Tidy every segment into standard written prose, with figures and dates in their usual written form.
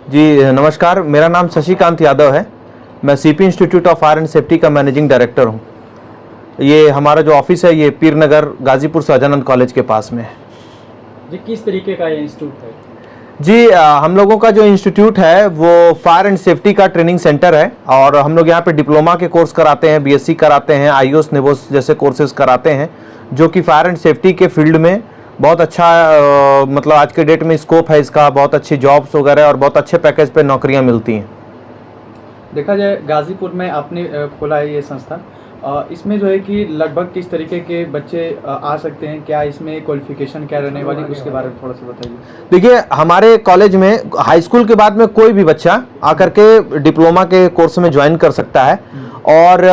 जी नमस्कार, मेरा नाम शशिकांत यादव है। मैं CP institute of fire and safety का मैनेजिंग डायरेक्टर हूँ। ये हमारा जो ऑफिस है ये पीर नगर गाजीपुर सहजानंद कॉलेज के पास में है। जी, किस तरीके का ये इंस्टीट्यूट है? जी हम लोगों का जो इंस्टीट्यूट है वो फायर एंड सेफ्टी का ट्रेनिंग सेंटर है और हम लोग यहाँ पे डिप्लोमा के कोर्स कराते हैं, बीएससी कराते हैं, आईओएस नेवोस जैसे कोर्सेज कराते हैं जो कि फायर एंड सेफ्टी के फील्ड में बहुत अच्छा मतलब आज के डेट में स्कोप है इसका, बहुत अच्छी जॉब्स वगैरह और बहुत अच्छे पैकेज पे नौकरियाँ मिलती हैं। देखा जाए गाजीपुर में आपने खोला है ये संस्था, इसमें जो है कि लगभग किस तरीके के बच्चे आ सकते हैं, क्या इसमें क्वालिफिकेशन क्या रहने वाली, उसके बारे में थोड़ा सा बताइए। देखिए हमारे कॉलेज में हाई स्कूल के बाद में कोई भी बच्चा आकर के डिप्लोमा के कोर्स में ज्वाइन कर सकता है और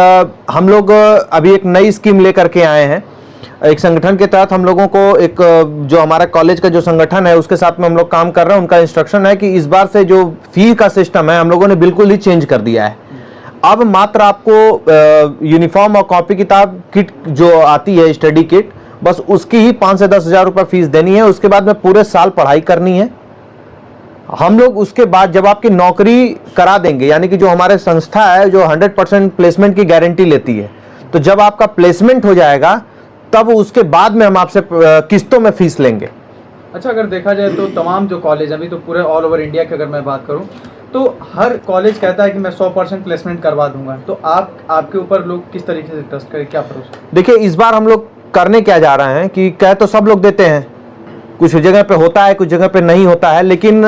हम लोग अभी एक नई स्कीम लेकर के आए हैं। एक संगठन के तहत हम लोगों को एक जो हमारा कॉलेज का जो संगठन है उसके साथ में हम लोग काम कर रहे हैं। उनका इंस्ट्रक्शन है कि इस बार से जो फी का सिस्टम है हम लोगों ने बिल्कुल ही चेंज कर दिया है। अब मात्र आपको यूनिफॉर्म और कॉपी किताब किट जो आती है स्टडी किट, बस उसकी ही 5 से 10 हज़ार रुपये फीस देनी है। उसके बाद में पूरे साल पढ़ाई करनी है। हम लोग उसके बाद जब आपकी नौकरी करा देंगे, यानी कि जो हमारे संस्था है जो 100% प्लेसमेंट की गारंटी लेती है, तो जब आपका प्लेसमेंट हो जाएगा तब उसके बाद में हम आपसे किस्तों में फीस लेंगे। अच्छा, अगर देखा जाए तो तमाम जो कॉलेज अभी तो पूरे ऑल ओवर इंडिया की अगर मैं बात करूं तो हर कॉलेज कहता है कि मैं 100% प्लेसमेंट करवा दूंगा, तो आपके ऊपर लोग किस तरीके से ट्रस्ट करें, क्या भरोसा? देखिए इस बार हम लोग करने क्या जा रहे हैं कि कह तो सब लोग देते हैं, कुछ जगह पे होता है कुछ जगह पे नहीं होता है, लेकिन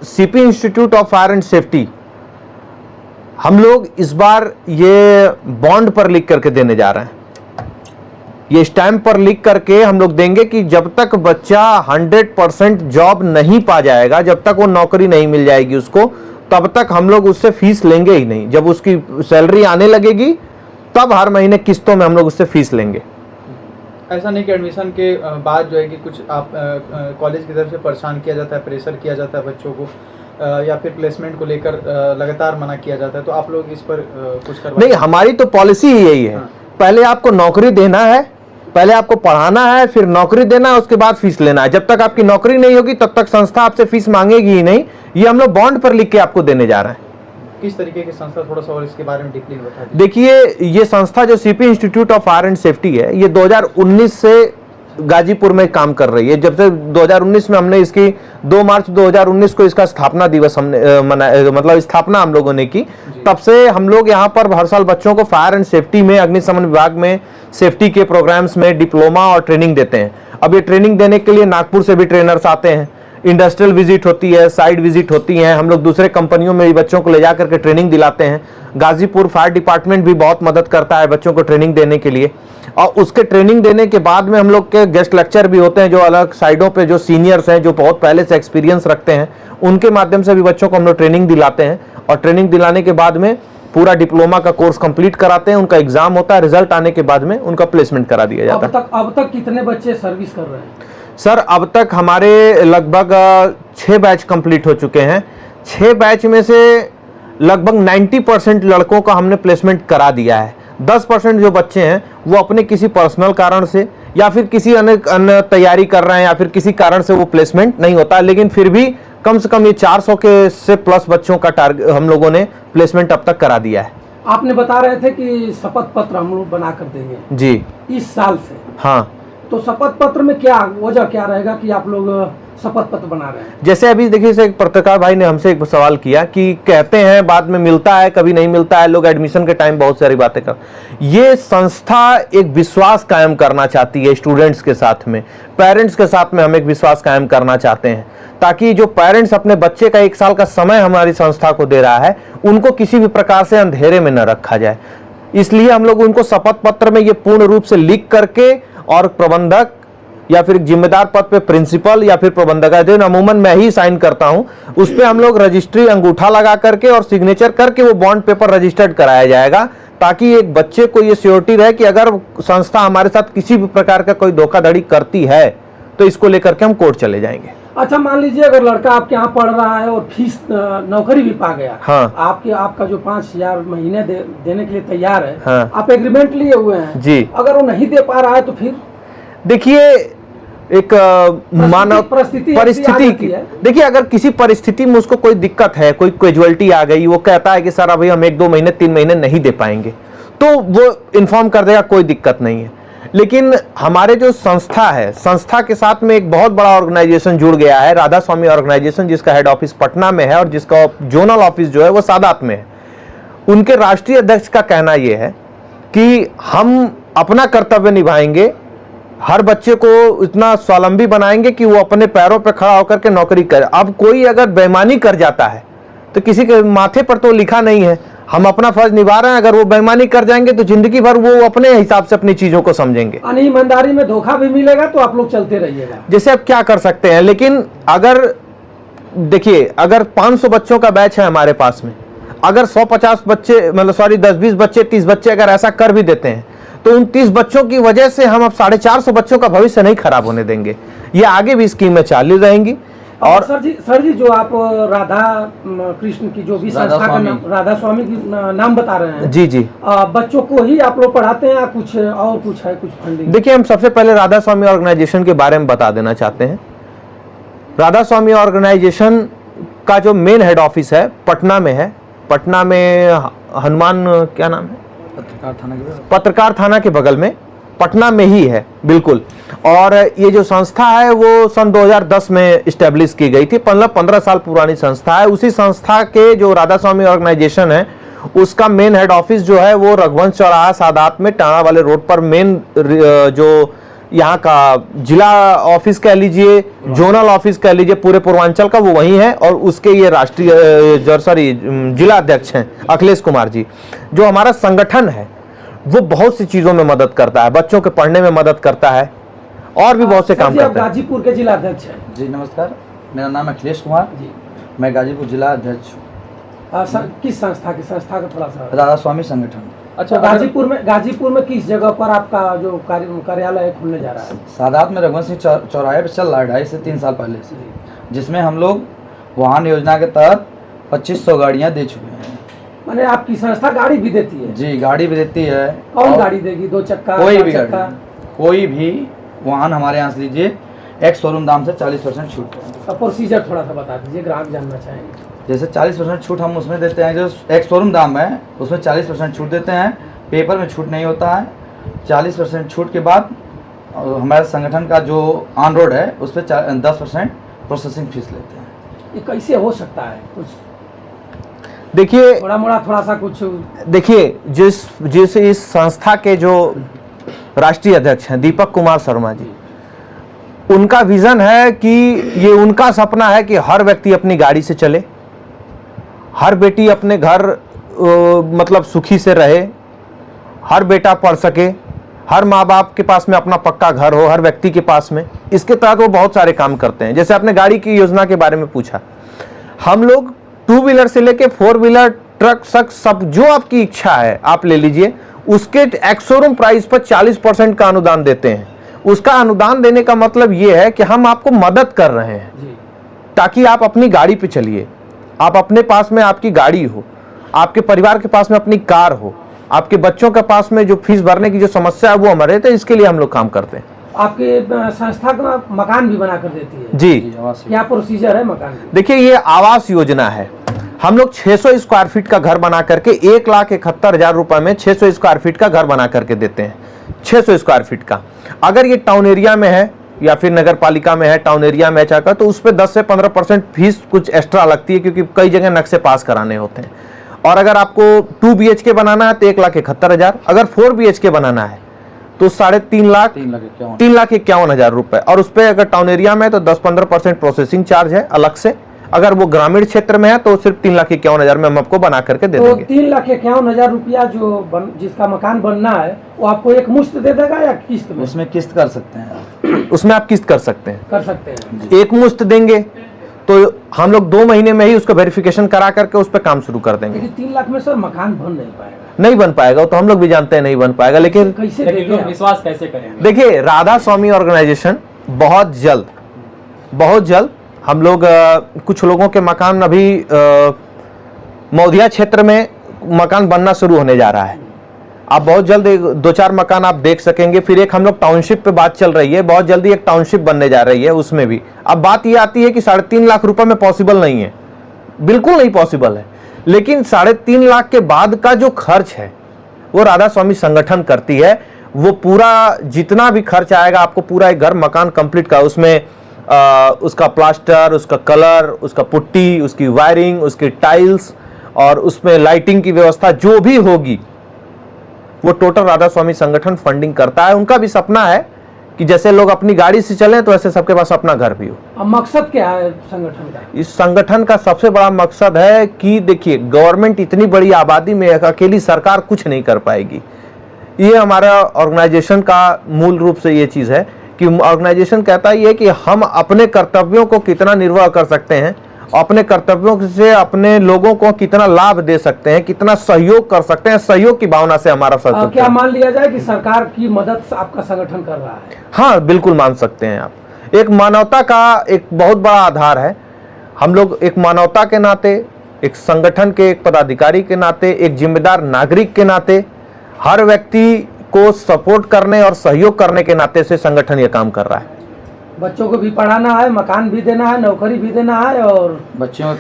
CP institute of fire and safety हम लोग इस बार ये बॉन्ड पर लिख करके देने जा रहे हैं। ये स्टैम्प पर लिख करके हम लोग देंगे कि जब तक बच्चा 100% जॉब नहीं पा जाएगा, जब तक वो नौकरी नहीं मिल जाएगी उसको, तब तक हम लोग उससे फीस लेंगे ही नहीं। जब उसकी सैलरी आने लगेगी तब हर महीने किस्तों में हम लोग उससे फीस लेंगे। ऐसा नहीं कि एडमिशन के बाद जो है कि कुछ आप कॉलेज की तरफ से परेशान किया जाता है, प्रेशर किया जाता है बच्चों को, या फिर प्लेसमेंट को लेकर लगातार मना किया जाता है, तो आप लोग इस पर कुछ करवाएं? नहीं, हमारी तो पॉलिसी ही यही है। पहले आपको नौकरी देना है, पहले आपको पढ़ाना है, फिर नौकरी देना है, उसके बाद फीस लेना है। जब तक आपकी नौकरी नहीं होगी तब तक संस्था आपसे फीस मांगेगी ही नहीं। ये हम लोग बॉन्ड पर लिख के आपको देने जा रहे हैं। किस तरीके की संस्था, थोड़ा सा और इसके बारे में डीपली बता दीजिए। देखिए ये संस्था जो CP institute of fire and safety है ये 2019 से गाजीपुर में काम कर रही है। जब से 2019 में हमने इसकी 2 मार्च 2019 को इसका स्थापना दिवस हमने मनाया, मतलब स्थापना हम लोगों ने की, तब से हम लोग यहाँ पर हर साल बच्चों को फायर एंड सेफ्टी में, अग्निशमन विभाग में, सेफ्टी के प्रोग्राम्स में डिप्लोमा और ट्रेनिंग देते हैं। अब ये ट्रेनिंग देने के लिए नागपुर से भी ट्रेनर्स आते हैं, इंडस्ट्रियल विजिट होती है, साइड विजिट होती है, हम लोग दूसरे कंपनियों में भी बच्चों को ले जा करके ट्रेनिंग दिलाते हैं। गाजीपुर फायर डिपार्टमेंट भी बहुत मदद करता है बच्चों को ट्रेनिंग देने के लिए। और उसके ट्रेनिंग देने के बाद में हम लोग के गेस्ट लेक्चर भी होते हैं जो अलग साइडों पे जो सीनियर्स हैं, जो बहुत पहले से एक्सपीरियंस रखते हैं, उनके माध्यम से भी बच्चों को हम लोग ट्रेनिंग दिलाते हैं। और ट्रेनिंग दिलाने के बाद में पूरा डिप्लोमा का कोर्स कंप्लीट कराते हैं, उनका एग्जाम होता है, रिजल्ट आने के बाद में उनका प्लेसमेंट करा दिया जाता है। अब तक कितने बच्चे सर्विस कर रहे हैं? सर अब तक हमारे लगभग 6 बैच कंप्लीट हो चुके हैं। 6 बैच में से लगभग 90% लड़कों का हमने प्लेसमेंट करा दिया है। 10% जो बच्चे हैं वो अपने किसी पर्सनल कारण से या फिर किसी अन्य तैयारी कर रहे हैं या फिर किसी कारण से वो प्लेसमेंट नहीं होता, लेकिन फिर भी कम से कम ये 400 के से प्लस बच्चों का टारगेट हम लोगों ने प्लेसमेंट अब तक करा दिया है। आपने बता रहे थे कि शपथ पत्र हम लोग बना कर देंगे जी इस साल से। हाँ, तो शपथ पत्र में क्या वजह क्या रहेगा कि आप लोग शपथ पत्र बना रहे हैं? जैसे अभी देखिए एक पत्रकार भाई ने हमसे एक सवाल किया कि कहते हैं बाद में मिलता है, कभी नहीं मिलता है, लोग एडमिशन के टाइम बहुत सारी बातें कर। ये संस्था एक विश्वास कायम करना चाहती है स्टूडेंट्स के साथ में, पेरेंट्स के साथ में हम एक विश्वास कायम करना चाहते हैं, ताकि जो पेरेंट्स अपने बच्चे का 1 साल का समय हमारी संस्था को दे रहा है उनको किसी भी प्रकार से अंधेरे में न रखा जाए। इसलिए हम लोग उनको शपथ पत्र में ये पूर्ण रूप से लिख करके, और प्रबंधक या फिर जिम्मेदार पद पे प्रिंसिपल या फिर प्रबंधक, अमूमन मैं ही साइन करता हूं, उस पे हम लोग रजिस्ट्री अंगूठा लगा करके और सिग्नेचर करके वो बॉन्ड पेपर रजिस्टर्ड कराया जाएगा, ताकि एक बच्चे को ये श्योरिटी रहे कि अगर संस्था हमारे साथ किसी भी प्रकार का कोई धोखाधड़ी करती है तो इसको लेकर के हम कोर्ट चले जाएंगे। अच्छा, मान लीजिए अगर लड़का आपके यहाँ पढ़ रहा है और फीस नौकरी भी पा गया, हाँ, आपका जो 5,000 महीने देने के लिए तैयार है, हाँ, आप एग्रीमेंट लिए हुए हैं जी, अगर वो नहीं दे पा रहा है तो फिर? देखिए एक मानव परिस्थिति परिस्थिति की, देखिए अगर किसी परिस्थिति में उसको कोई दिक्कत है, कोई कैजुअलिटी आ गई, वो कहता है कि सर अभी हम 1-2 महीने 3 महीने नहीं दे पाएंगे, तो वो इन्फॉर्म कर देगा, कोई दिक्कत नहीं है। लेकिन हमारे जो संस्था है, संस्था के साथ में एक बहुत बड़ा ऑर्गेनाइजेशन जुड़ गया है, राधा स्वामी ऑर्गेनाइजेशन, जिसका हेड ऑफिस पटना में है और जिसका जोनल ऑफिस जो है वो सादात में है। उनके राष्ट्रीय अध्यक्ष का कहना यह है कि हम अपना कर्तव्य निभाएंगे, हर बच्चे को इतना स्वावलंबी बनाएंगे कि वो अपने पैरों पर खड़ा होकर के नौकरी करे। अब कोई अगर बेईमानी कर जाता है तो किसी के माथे पर तो लिखा नहीं है, हम अपना फर्ज निभा रहे हैं, अगर वो बेईमानी कर जाएंगे तो जिंदगी भर वो अपने हिसाब से अपनी चीजों को समझेंगे। ईमानदारी में धोखा भी मिलेगा तो आप लोग चलते रहिएगा। जैसे अब क्या कर सकते हैं, लेकिन अगर देखिए अगर 500 बच्चों का बैच है हमारे पास में, अगर 150 बच्चे मतलब 10-20 बच्चे 30 बच्चे अगर ऐसा कर भी देते हैं तो उन 30 बच्चों की वजह से हम अब 450 बच्चों का भविष्य नहीं खराब होने देंगे। ये आगे भी स्कीमें चालू रहेंगी। और सर जी जो आप राधा कृष्ण की जो भी संस्था का नाम, राधा स्वामी की नाम बता रहे हैं, जी जी, बच्चों को ही आप लोग पढ़ाते हैं या कुछ और कुछ है, कुछ फंडिंग? देखिए हम सबसे पहले राधा स्वामी ऑर्गेनाइजेशन के बारे में बता देना चाहते हैं। राधा स्वामी ऑर्गेनाइजेशन का जो मेन हेड ऑफिस है पटना में है। पटना में हनुमान क्या नाम है, पत्रकार थाना के बगल में, पटना में ही है बिल्कुल। और ये जो संस्था है वो सन 2010 में इस्टेब्लिश की गई थी, 15 साल पुरानी संस्था है। उसी संस्था के जो राधा स्वामी ऑर्गेनाइजेशन है उसका मेन हेड ऑफिस जो है वो रघुवंश चौराहा सादात में टाणा वाले रोड पर, मेन जो यहाँ का जिला ऑफिस कह लीजिए, जोनल ऑफिस कह लीजिए पूरे पूर्वांचल का, वो वही है। और उसके ये जिला अध्यक्ष हैं अखिलेश कुमार जी। जो हमारा संगठन है वो बहुत सी चीजों में मदद करता है, बच्चों के पढ़ने में मदद करता है और भी बहुत से काम करता है। गाजीपुर के जिला अध्यक्ष हैं। जी नमस्कार, मेरा नाम अखिलेश कुमार जी, मैं गाजीपुर जिला अध्यक्ष हूँ। सर किस संस्था का थोड़ा सा? राधा स्वामी संगठन। अच्छा, गाजीपुर में किस जगह पर आपका जो कार्यालय खुलने जा रहा है? सादात में रघुवंश सिंह चौराहे पर चल रहा है 2.5 से 3 साल पहले से, जिसमें हम लोग वाहन योजना के तहत 2500 गाड़ियाँ दे चुके हैं। माने आपकी संस्था गाड़ी भी देती है? जी गाड़ी भी देती है। कौन गाड़ी देगी? 2 चक्का, कोई भी गाड़ी, कोई भी वाहन हमारे यहाँ से लीजिए, एक शोरूम दाम से 40% छूट है। प्रोसीजर थोड़ा सा बता दीजिए, ग्राहक जानना चाहेंगे। जैसे 40% छूट हम उसमें देते हैं, जो एक शोरूम दाम है उसमें 40% छूट देते हैं, पेपर में छूट नहीं होता है। 40% छूट के बाद हमारे संगठन का जो ऑन रोड है उस पर 10% प्रोसेसिंग फीस लेते हैं। ये कैसे हो सकता है? कुछ देखिए थोड़ा सा कुछ देखिए, जिस इस संस्था के जो राष्ट्रीय अध्यक्ष हैं दीपक कुमार शर्मा जी, उनका विजन है कि ये उनका सपना है कि हर व्यक्ति अपनी गाड़ी से चले, हर बेटी अपने घर मतलब सुखी से रहे, हर बेटा पढ़ सके, हर माँ बाप के पास में अपना पक्का घर हो हर व्यक्ति के पास में। इसके तहत वो बहुत सारे काम करते हैं। जैसे आपने गाड़ी की योजना के बारे में पूछा, हम लोग 2 व्हीलर से लेके 4 व्हीलर, ट्रक, सब जो आपकी इच्छा है आप ले लीजिए, उसके एक्स शोरूम प्राइस पर 40% का अनुदान देते हैं। उसका अनुदान देने का मतलब ये है कि हम आपको मदद कर रहे हैं ताकि आप अपनी गाड़ी पे चलिए, आप अपने पास में आपकी गाड़ी हो, आपके परिवार के पास में अपनी कार हो, आपके बच्चों के पास में जो फीस भरने की जो समस्या है वो हमारे, तो इसके लिए हम लोग काम करते हैं। आपके संस्था का मकान भी बना कर देती है? जी। क्या प्रोसीजर है मकान की? देखिए ये आवास योजना है। हम लोग 600 स्क्वायर फीट का घर बना करके 1,71,000 रुपए में 600 स्क्वायर फीट का घर बना करके देते हैं। 600 स्क्वायर फीट का, अगर ये टाउन एरिया में है या फिर नगर पालिका में है, टाउन एरिया में चाहकर, तो उस पर 10 से 15% फीस कुछ एक्स्ट्रा लगती है, क्योंकि कई जगह नक्शे पास कराने होते हैं। और अगर आपको 2 BHK बनाना है तो 1,71,000, अगर 4 BHK बनाना है तो 3,51,000 रुपए। और उस पर अगर टाउन एरिया में है तो 10-15% प्रोसेसिंग चार्ज है अलग से। अगर वो ग्रामीण क्षेत्र में है तो सिर्फ 3,51,000 में हम आपको बना करके दे देंगे। 3,51,000 रुपया जिसका मकान बनना है वो आपको एक मुश्त दे देगा या किस्त में? उसमें किस्त कर सकते हैं। उसमें आप किस्त कर सकते हैं। एक मुश्त देंगे तो हम लोग 2 महीने में ही उसका वेरिफिकेशन करा करके उस पर काम शुरू कर देंगे। 3 लाख में सर मकान बन नहीं पाएगा? नहीं बन पाएगा, तो हम लोग भी जानते हैं नहीं बन पाएगा, लेकिन कैसे विश्वास कैसे करेंगे? देखिए राधा स्वामी ऑर्गेनाइजेशन बहुत जल्द हम लोग कुछ लोगों के मकान अभी मौदिया क्षेत्र में मकान बनना शुरू होने जा रहा है। आप बहुत जल्द 2-4 मकान आप देख सकेंगे। फिर एक हम लोग टाउनशिप पे बात चल रही है, बहुत जल्दी एक टाउनशिप बनने जा रही है, उसमें भी अब बात ये आती है कि 3.5 लाख रुपए में पॉसिबल नहीं है, बिल्कुल नहीं पॉसिबल है। लेकिन 3.5 लाख के बाद का जो खर्च है वो राधा स्वामी संगठन करती है। वो पूरा जितना भी खर्च आएगा आपको, पूरा एक घर मकान कंप्लीट का, उसमें उसका प्लास्टर, उसका कलर, उसका पुट्टी, उसकी वायरिंग, उसकी टाइल्स और उसमें लाइटिंग की व्यवस्था जो भी होगी वो टोटल राधा स्वामी संगठन फंडिंग करता है। उनका भी सपना है कि जैसे लोग अपनी गाड़ी से चलें तो ऐसे सबके पास अपना घर भी हो। अब मकसद क्या है संगठन का? इस संगठन का सबसे बड़ा मकसद है कि देखिए, गवर्नमेंट इतनी बड़ी आबादी में अकेली सरकार कुछ नहीं कर पाएगी। ये हमारा ऑर्गेनाइजेशन का मूल रूप से ये चीज़ है कि ऑर्गेनाइजेशन कहता ही है कि हम अपने कर्तव्यों को कितना निर्वाह कर सकते हैं, अपने कर्तव्यों से अपने लोगों को कितना लाभ दे सकते हैं, कितना सहयोग कर सकते हैं। सहयोग की भावना से हमारा संगठन। क्या मान लिया जाए कि सरकार की मदद से आपका संगठन कर रहा है? हाँ, बिल्कुल मान सकते हैं आप। एक मानवता का एक बहुत बड़ा आधार है। हम लोग एक मानवता के नाते, एक संगठन के एक पदाधिकारी के नाते, एक जिम्मेदार नागरिक के नाते, हर व्यक्ति को सपोर्ट करने और सहयोग करने के नाते से संगठन ये काम कर रहा है। बच्चों को भी पढ़ाना है, मकान भी देना है, नौकरी भी देना है और बच्चियों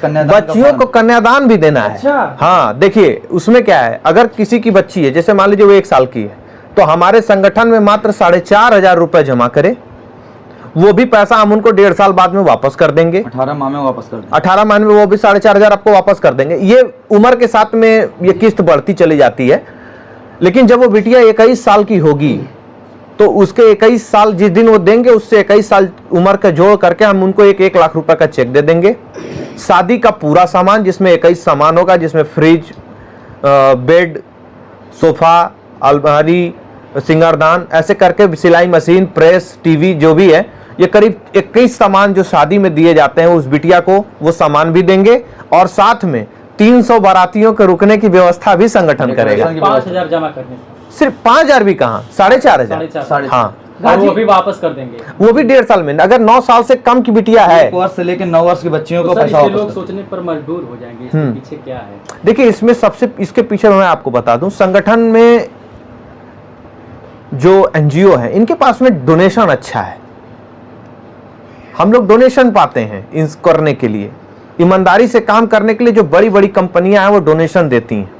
को कन्यादान भी देना है। अच्छा। हाँ, देखिए उसमें क्या है, अगर किसी की बच्ची है, जैसे मान लीजिए वो 1 साल की है, तो हमारे संगठन में मात्र 4,500 रुपए जमा करे, वो भी पैसा हम उनको 1.5 साल बाद में वापस कर देंगे। 18 माह में वापस कर देंगे। 18 माह में वो भी 4,500 आपको वापस कर देंगे। ये उम्र के साथ में ये किस्त बढ़ती चली जाती है। लेकिन जब वो बिटिया 21 साल की होगी तो उसके 21 साल जिस दिन वो देंगे, उससे 21 साल उम्र का जोड़ करके हम उनको 1 लाख रुपए का चेक दे देंगे। शादी का पूरा सामान, जिसमें 21 सामान होगा, जिसमें फ्रिज, बेड, सोफा, अलमारी, सिंगारदान, ऐसे करके सिलाई मशीन, प्रेस, टीवी जो भी है, ये करीब 21 सामान जो शादी में दिए जाते हैं उस बिटिया को, वो सामान भी देंगे। और साथ में 300 बारातियों के रुकने की व्यवस्था भी संगठन करेगा। 5,000 जमा करने, सिर्फ 5,000 भी कहाँ, 4,500। हाँ, और वो भी वापस कर देंगे। वो भी 1.5 साल में। अगर 9 साल से कम की बिटिया है, 1 वर्ष से लेकर 9 वर्ष की बच्चियों को तो पैसा लोग वापस। सोचने पर मजबूर हो जाएंगे, इसके पीछे क्या है? देखिए इसमें सबसे, इसके पीछे मैं आपको बता दूं, संगठन में जो एनजीओ है इनके पास में डोनेशन अच्छा है। हम लोग डोनेशन पाते हैं इन करने के लिए, ईमानदारी से काम करने के लिए जो बड़ी बड़ी कंपनियां हैं वो डोनेशन देती हैं।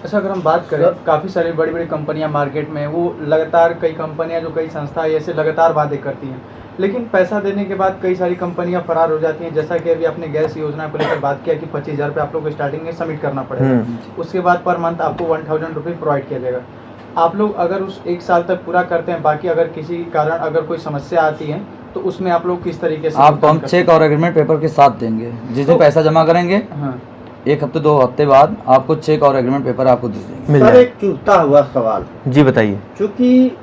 अच्छा, अगर हम बात करें, काफ़ी सारी बड़ी बड़ी कंपनियां मार्केट में, वो लगातार कई कंपनियां जो कई संस्थाएं ऐसे लगातार वादे करती हैं, लेकिन पैसा देने के बाद कई सारी कंपनियां फरार हो जाती हैं। जैसा कि अभी आपने गैस योजना को लेकर बात किया कि 25,000 रुपये आप लोग को स्टार्टिंग में सबमिट करना पड़ेगा, उसके बाद पर मंथ आपको 1,000 रुपये प्रोवाइड किया जाएगा। आप लोग अगर उस 1 साल तक पूरा करते हैं, बाकी अगर किसी कारण अगर कोई समस्या आती है तो उसमें आप लोग किस तरीके से? आपको हम चेक और एग्रीमेंट पेपर के साथ देंगे। जिस दिन पैसा जमा करेंगे, हाँ, 1 हफ्ते 2 हफ्ते बाद आपको चेक और एग्रीमेंट पेपर आपको दे देंगे। मिल सर, जाए। एक चुभता हुआ सवाल, जी बताइए। चूंकि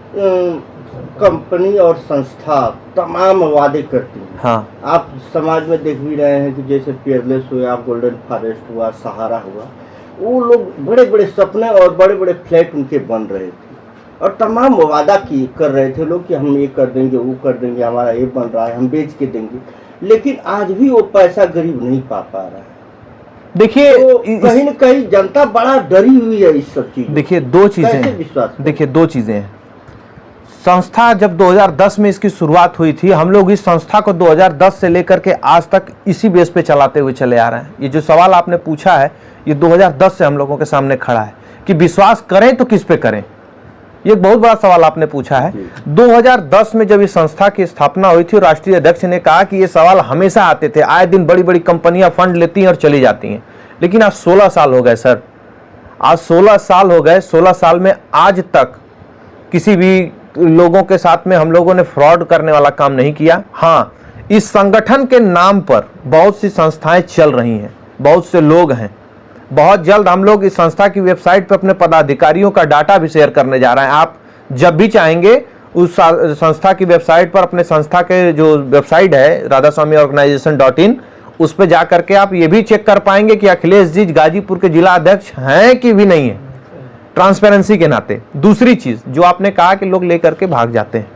कंपनी और संस्था तमाम वादे करती हैं। हाँ, आप समाज में देख भी रहे हैं कि जैसे पियरलेस हुआ, गोल्डन फॉरेस्ट हुआ, सहारा हुआ, वो लोग बड़े बड़े सपने और बड़े बड़े फ्लैट उनके बन रहे थे और तमाम वादा की कर रहे थे लोग कि हम ये कर देंगे, वो कर देंगे, हमारा ये बन रहा है, हम बेच के देंगे। लेकिन आज भी वो पैसा गरीब नहीं पा रहा है। देखिए तो कहीं न कहीं जनता बड़ा डरी हुई है इस सब चीज़। देखिए दो चीजें कैसे हैं। विश्वास करें? देखिए 2 चीजें हैं। संस्था जब 2010 में इसकी शुरुआत हुई थी, हम लोग इस संस्था को 2010 से लेकर के आज तक इसी बेस पे चलाते हुए चले आ रहे हैं। ये जो सवाल आपने पूछा है, ये 2010 से हम लोगों के सामने खड़ा है कि विश्वास करें तो किस पे करें। ये एक बहुत बड़ा सवाल आपने पूछा है। 2010 में जब इस संस्था की स्थापना हुई थी, राष्ट्रीय अध्यक्ष ने कहा कि ये सवाल हमेशा आते थे, आए दिन बड़ी बड़ी कंपनियां फंड लेती हैं और चली जाती हैं। लेकिन आज 16 साल हो गए सर, आज 16 साल हो गए। 16 साल में आज तक किसी भी लोगों के साथ में हम लोगों ने फ्रॉड करने वाला काम नहीं किया। हाँ, इस संगठन के नाम पर बहुत सी संस्थाएं चल रही हैं, बहुत से लोग हैं। बहुत जल्द हम लोग इस संस्था की वेबसाइट पर अपने पदाधिकारियों का डाटा भी शेयर करने जा रहे हैं। आप जब भी चाहेंगे उस संस्था की वेबसाइट पर, अपने संस्था के जो वेबसाइट है radhaswamyorganization.in, उस पर जा करके आप ये भी चेक कर पाएंगे कि अखिलेश जी गाजीपुर के जिला अध्यक्ष हैं कि भी नहीं है, ट्रांसपेरेंसी के नाते। दूसरी चीज जो आपने कहा कि लोग लेकर के भाग जाते हैं,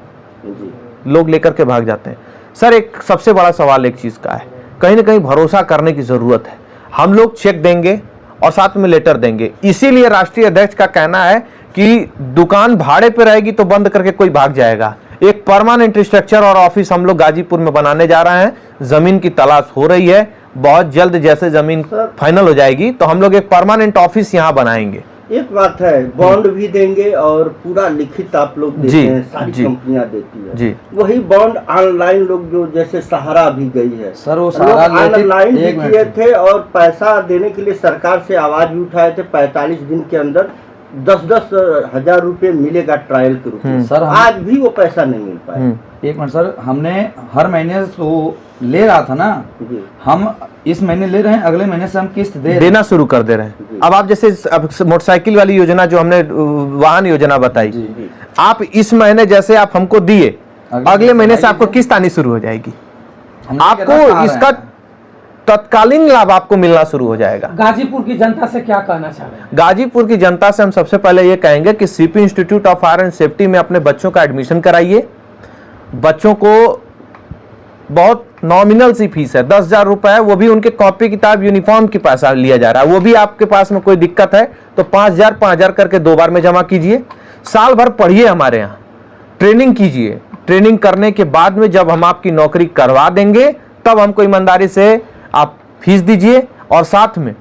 लोग लेकर के भाग जाते हैं। सर, एक सबसे बड़ा सवाल एक चीज का है, कहीं ना कहीं भरोसा करने की जरूरत है। हम लोग चेक देंगे और साथ में लेटर देंगे। इसीलिए राष्ट्रीय अध्यक्ष का कहना है कि दुकान भाड़े पे रहेगी तो बंद करके कोई भाग जाएगा। एक परमानेंट स्ट्रक्चर और ऑफिस हम लोग गाजीपुर में बनाने जा रहे हैं। जमीन की तलाश हो रही है, बहुत जल्द जैसे जमीन फाइनल हो जाएगी तो हम लोग एक परमानेंट ऑफिस यहाँ बनाएंगे। एक बात है, बॉन्ड भी देंगे और पूरा लिखित आप लोग देते हैं, सारी कंपनियां देती है जी। वही बॉन्ड ऑनलाइन लोग जो जैसे सहारा अभी गई है सर, वो लोग सहारा ऑनलाइन भी एक मिनट किए थे और पैसा देने के लिए सरकार से आवाज भी उठाए थे। 45 दिन के अंदर 10-10 हजार रुपए मिलेगा ट्रायल के रूप में। सर, आज भी वो पैसा नहीं मिल पाया। एक मिनट सर, हमने हर महीने तो ले रहा था ना, जी। हम इस महीने ले रहे हैं, अगले महीने से हम किस्त देना शुरू कर दे रहे हैं। अब आप जैसे अब मोटरसाइकिल वाली योजना जो हमने वाहन योजना बताई, जी। आप इस महीने जैसे आप हमको दिए, अगले महीने से आपको किस्त आनी शुरू हो जाएगी। आपको इसका तत्कालीन लाभ आपको मिलना शुरू हो जाएगा। गाजीपुर की जनता से क्या कहना चाह रहे हैं? गाजीपुर की जनता से हम सबसे पहले ये कहेंगे कि CP institute of fire and safety में अपने बच्चों का एडमिशन कराइए। बच्चों को बहुत नॉमिनल सी फीस है, 10,000 रुपए है, वो भी उनके कॉपी किताब यूनिफॉर्म के पैसा लिया जा रहा है। वो भी आपके पास में कोई दिक्कत है तो 5,000 करके 2 बार में जमा कीजिए। साल भर पढ़िए, हमारे यहाँ ट्रेनिंग कीजिए। ट्रेनिंग करने के बाद में जब हम आपकी नौकरी करवा देंगे तब हमको ईमानदारी से आप फीस दीजिए और साथ में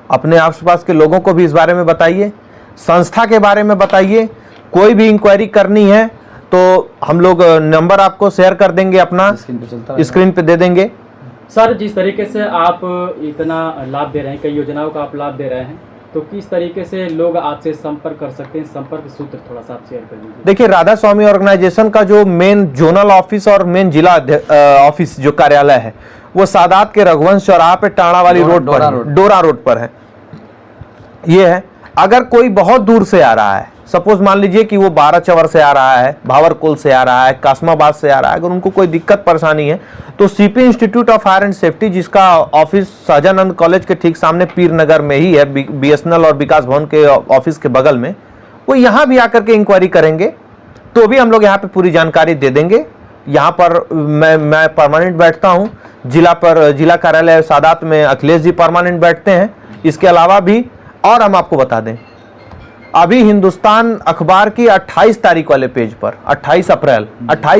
अपने आसपास के लोगों को भी इस बारे में बताइए, संस्था के बारे में बताइए। कोई भी इंक्वायरी करनी है तो हम लोग नंबर आपको शेयर कर देंगे, अपना स्क्रीन पे दे देंगे। सर, जिस तरीके से आप इतना लाभ दे रहे हैं, कई योजनाओं का आप लाभ दे रहे हैं, तो किस तरीके से लोग आपसे संपर्क कर सकते हैं? संपर्क सूत्र थोड़ा सा आप शेयर कर दीजिए। देखिए, राधा स्वामी ऑर्गेनाइजेशन का जो मेन जोनल ऑफिस और मेन जिला ऑफिस जो कार्यालय है वो सादात के रघुवंश चौराहा पे टाणा वाली रोड पर, डोरा रोड पर है। ये है। अगर कोई बहुत दूर से आ रहा है, सपोज मान लीजिए कि वो 12 चवर से आ रहा है, भावरकुल से आ रहा है, कासमाबाद से आ रहा है, अगर उनको कोई दिक्कत परेशानी है तो CP institute of fire and safety, जिसका ऑफिस सहजानंद कॉलेज के ठीक सामने पीर नगर में ही है, बीएसएनएल और विकास भवन के ऑफिस के बगल में, वो यहाँ भी आकर के इंक्वायरी करेंगे तो भी हम लोग यहाँ पे पूरी जानकारी दे देंगे। यहाँ पर मैं परमानेंट बैठता हूँ, जिला कार्यालय सादात में अखिलेश जी परमानेंट बैठते हैं। इसके अलावा भी और हम आपको बता दें, अभी हिंदुस्तान अखबार की 28 तारीख वाले पेज पर 28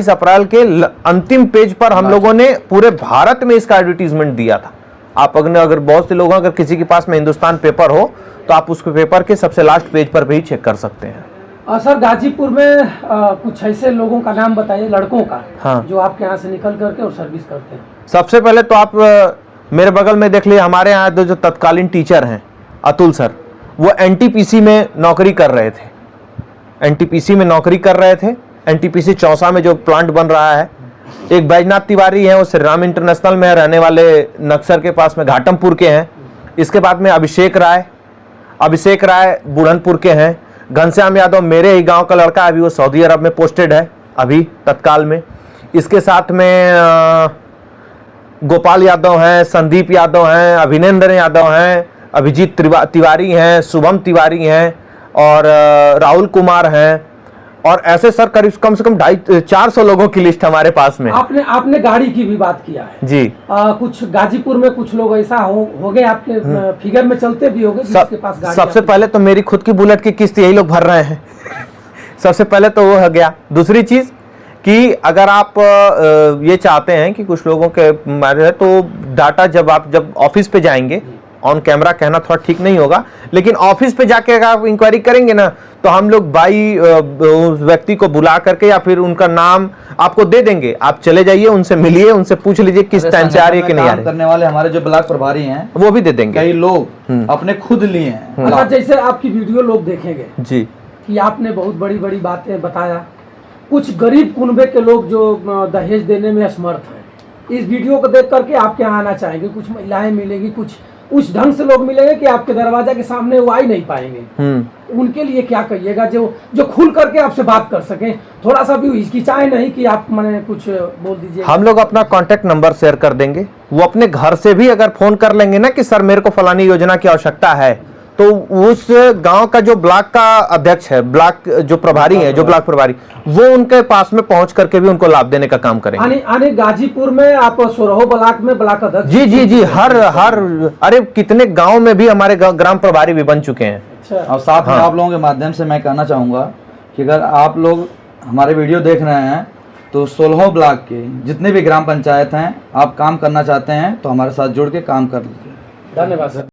अप्रैल के अंतिम पेज पर हम लोगों ने पूरे भारत में इसका एडवर्टीजमेंट दिया था। आप अगर बहुत से लोगों, अगर किसी के पास में हिंदुस्तान पेपर हो तो आप उस पेपर के सबसे लास्ट पेज पर भी चेक कर सकते हैं। सर, गाजीपुर में कुछ ऐसे लोगों का नाम बताइए, लड़कों का, हाँ, जो आपके यहाँ से निकल करके और सर्विस करते हैं। सबसे पहले तो आप मेरे बगल में देख लीजिए, हमारे यहाँ जो तत्कालीन टीचर हैं अतुल सर, वो एनटीपीसी में नौकरी कर रहे थे। एनटीपीसी चौसा में जो प्लांट बन रहा है। एक बैजनाथ तिवारी हैं, वो श्री राम इंटरनेशनल में रहने वाले, नक्सर के पास में घाटमपुर के हैं। इसके बाद में अभिषेक राय बुढ़नपुर के हैं। घनश्याम यादव मेरे ही गांव का लड़का, अभी वो सऊदी अरब में पोस्टेड है अभी तत्काल में। इसके साथ में गोपाल यादव हैं, संदीप यादव हैं, अभिनंदन यादव हैं, अभिजीत तिवारी हैं, शुभम तिवारी हैं और राहुल कुमार हैं। और ऐसे सर करीब कम से कम 250-400 लोगों की लिस्ट हमारे पास में। आपने गाड़ी की भी बात किया है जी। कुछ गाजीपुर में कुछ लोग ऐसा हो गए, आपके फिगर में चलते भी होंगे जिसके पास गाड़ी। सबसे पहले तो मेरी खुद की बुलेट की किस्त यही लोग भर रहे हैं। सबसे पहले तो वो हो गया। दूसरी चीज कि अगर आप ये चाहते हैं कि कुछ लोगों के तो डाटा जब ऑफिस पे जाएंगे, ऑन कैमरा कहना थोड़ा ठीक नहीं होगा, लेकिन ऑफिस पे जाके अगर आप इंक्वायरी करेंगे ना तो हम लोग उस व्यक्ति को बुला करके या फिर उनका नाम आपको दे देंगे। आप चले जाइए, उनसे मिलिए, उनसे पूछ लीजिए किस टाइम से आ रही है कि नहीं आ रही। करने वाले हमारे जो ब्लॉक प्रभारी हैं वो भी दे देंगे। कई लोग अपने खुद लिए हैं। अच्छा, जैसे आपकी वीडियो लोग देखेंगे जी कि आपने बहुत बड़ी बड़ी बातें बताया, कुछ गरीब कुनबे के लोग जो दहेज देने में असमर्थ हैं, इस वीडियो को देख करके आपके यहाँ आना चाहेंगे। कुछ महिलाएं मिलेगी, कुछ उस ढंग से लोग मिलेंगे कि आपके दरवाजा के सामने वो आ ही नहीं पाएंगे। उनके लिए क्या कहिएगा जो खुल करके आपसे बात कर सकें? थोड़ा सा भी हिचकिचाए नहीं कि आप मैंने कुछ बोल दीजिए। हम लोग अपना कांटेक्ट नंबर शेयर कर देंगे। वो अपने घर से भी अगर फोन कर लेंगे ना कि सर मेरे को फलानी योजना की आवश्यकता है, तो उस गांव का जो ब्लॉक का अध्यक्ष है, ब्लॉक जो प्रभारी है, जो ब्लॉक प्रभारी, वो उनके पास में पहुंच करके भी उनको लाभ देने का काम करेंगे। आने गाजीपुर में आप सोरहो ब्लॉक में ब्लॉक अध्यक्ष, जी जी जी, हर अरे कितने गांव में भी हमारे ग्राम प्रभारी भी बन चुके हैं। अच्छा, और साथ में हाँ। आप लोगों के माध्यम से मैं कहना चाहूँगा कि अगर आप लोग हमारे वीडियो देख रहे हैं तो 16 ब्लॉक के जितने भी ग्राम पंचायत हैं, आप काम करना चाहते हैं तो हमारे साथ जुड़ के काम कर लीजिए। धन्यवाद सर।